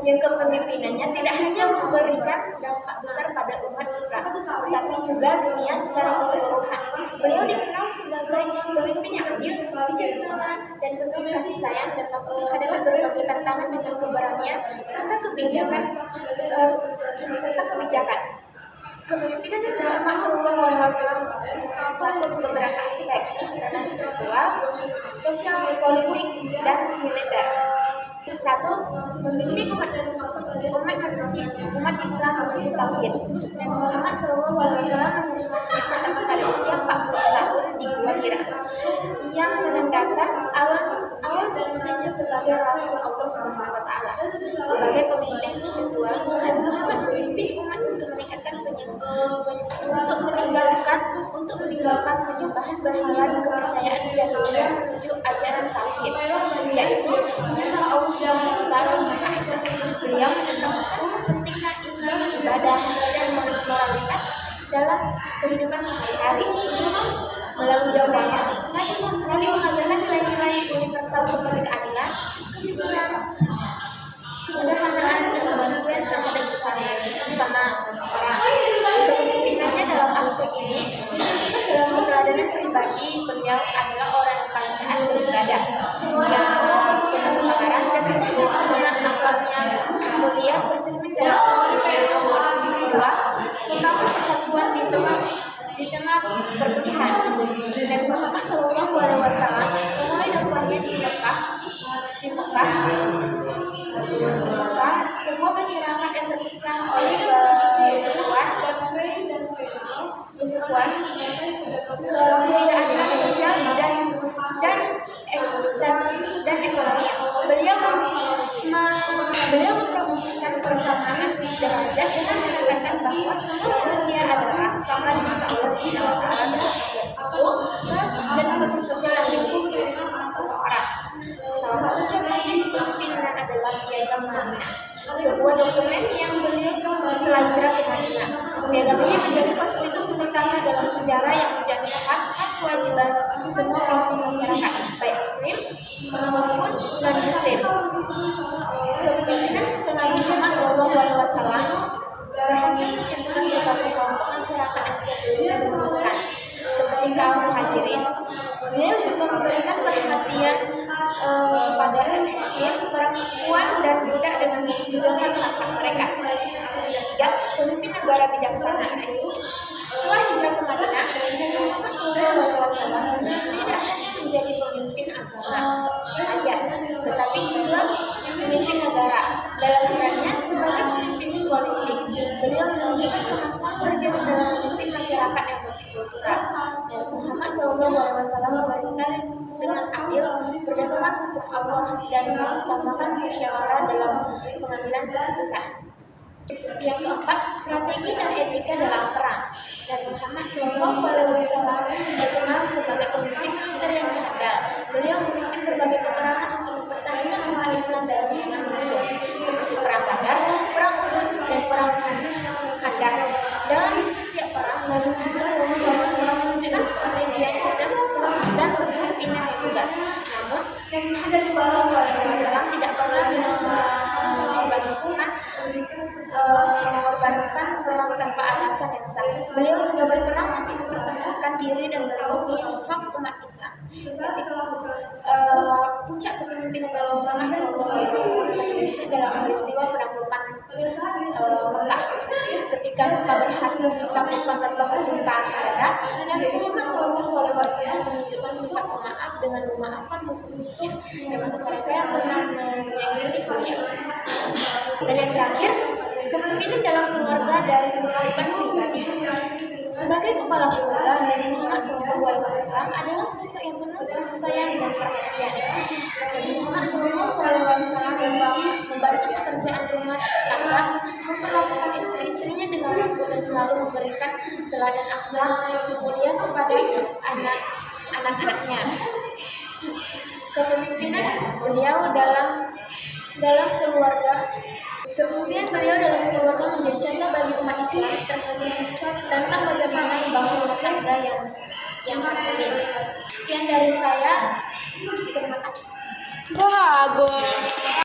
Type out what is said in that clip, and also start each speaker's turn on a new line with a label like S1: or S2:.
S1: yang kepemimpinannya tidak hanya memberikan dampak besar pada umat Islam, tetapi juga dunia secara keseluruhan. Beliau dikenal sebagai pemimpin yang adil, bijaksana, dan penuh kasih sayang dan mampu menghadapi berbagai tantangan dengan keberanian serta kebijakan. Kepemimpinan Nabi Muhammad SAW mencakup beberapa aspek, termasuk spiritual, sosial, politik, dan militer. Satu, membimbing umat Islam menuju tauhid. Nabi Muhammad SAW menerima pertama kali usia 40 tahun di Gua Hira, yang menandakan awal misinya sebagai Rasul Allah Subhanahu Wa Taala. Sebagai pemimpin spiritual, Nabi Muhammad memimpin umat untuk meninggalkan penyembahan berhala dan kepercayaan jahiliyah menuju ajaran tauhid, yaitu Allah Subhanahu Wa Taala Maha Esa. Beliau menekankan pentingnya iman, ibadah, dan moralitas dalam kehidupan sehari-hari. Melalui dakwahnya, Nabi mengajarkan nilai-nilai universal seperti keadilan, kejujuran, kesederhanaan, dan kemandirian terhadap sesama orang. Kepemimpinannya dalam aspek ini ditunjukkan dalam keteladanan pribadi. Beliau adalah orang yang paling taat beribadah, yang penuh kesabaran dan kedisiplinan. Akhlaknya mulia tercermin dalam kepemimpinan. Kedua, membangun persatuan di tengah perpecahan. Dan Muhammad SAW memulai dakwahnya di Mekah, sebuah masyarakat yang terpecah oleh ketidakadilan sosial dan ekonomi. Beliau mempromosikan kesamaan derajat dengan menegaskan bahwa semua manusia adalah sama di mata Allah Subhanahu Wa Taala dalam suku, ras, dan status sosial yang dimiliki seseorang. Salah satu contohnya kepemimpinan adalah Piagam Madinah, sebuah dokumen yang beliau susun setelah hijrah ke Madinah. Piagam ini menjadi konstitusi pertama dalam sejarah yang menjamin hak-hak kewajiban semua kelompok masyarakat, baik Muslim maupun non-Muslim. Kepemimpinan susunan Nabi Muhammad SAW berhasil menyatukan berbagai kelompok masyarakat yang sebelumnya bermusuhan, seperti kaum Muhajirin. Beliau juga memberikan perhatian kepada yatim, perempuan, dan budak dengan menjaga hak-hak mereka. Ketiga, pemimpin negara bijaksana. Setelah hijrah ke Madinah, Nabi Muhammad SAW tidak hanya menjadi pemimpin agama saja, tetapi juga pemimpin negara. Dalam perannya sebagai pemimpin politik, beliau menunjukkan kemampuan luar biasa dalam memimpin masyarakat yang multikultural. Dan Muhammad SAW memerintah dengan adil berdasarkan hukum Allah dan mengutamakan musyawarah dalam pengambilan keputusan. Yang keempat, strategi dan etika dalam perang. Nabi Muhammad SAW dikenal sebagai pemimpin militer yang handal. Beliau memimpin berbagai peperangan untuk mempertahankan umat Islam dari serangan musuh, seperti perang Badar, perang Uhud, dan perang Khandaq. Dalam setiap perang, Nabi Muhammad SAW menunjukkan strategi yang cerdas dan kepemimpinan yang tegas. Namun, Nabi Muhammad SAW tidak pernah mengorbankan perang tanpa alasan yang sah. Beliau juga berperang untuk mempertahankan diri dan melindungi hak umat Islam. Puncak kepemimpinan Nabi Muhammad SAW terjadi dalam peristiwa penaklukan Mekah. Ketika Mekah berhasil ditaklukkan tanpa pertumpahan darah, Nabi Muhammad SAW menunjukkan sifat pemaaf dengan memaafkan musuh-musuhnya, termasuk mereka yang pernah menyakiti beliau. Dan yang terakhir, kepemimpinan dalam keluarga dari kehidupan pribadi. Sebagai kepala keluarga, Nabi Muhammad SAW adalah sosok yang penuh kasih sayang dan perhatian. Nabi Muhammad SAW membantu pekerjaan rumah tangga, memperlakukan istri-istrinya dengan lembut dan selalu memberikan teladan akhlak mulia kepada anak-anaknya. Kepemimpinan beliau dalam keluarga menjadi contoh bagi umat Islam tentang bagaimana membangun rumah tangga yang harmonis. Sekian dari saya. Terima kasih.
S2: Bagus.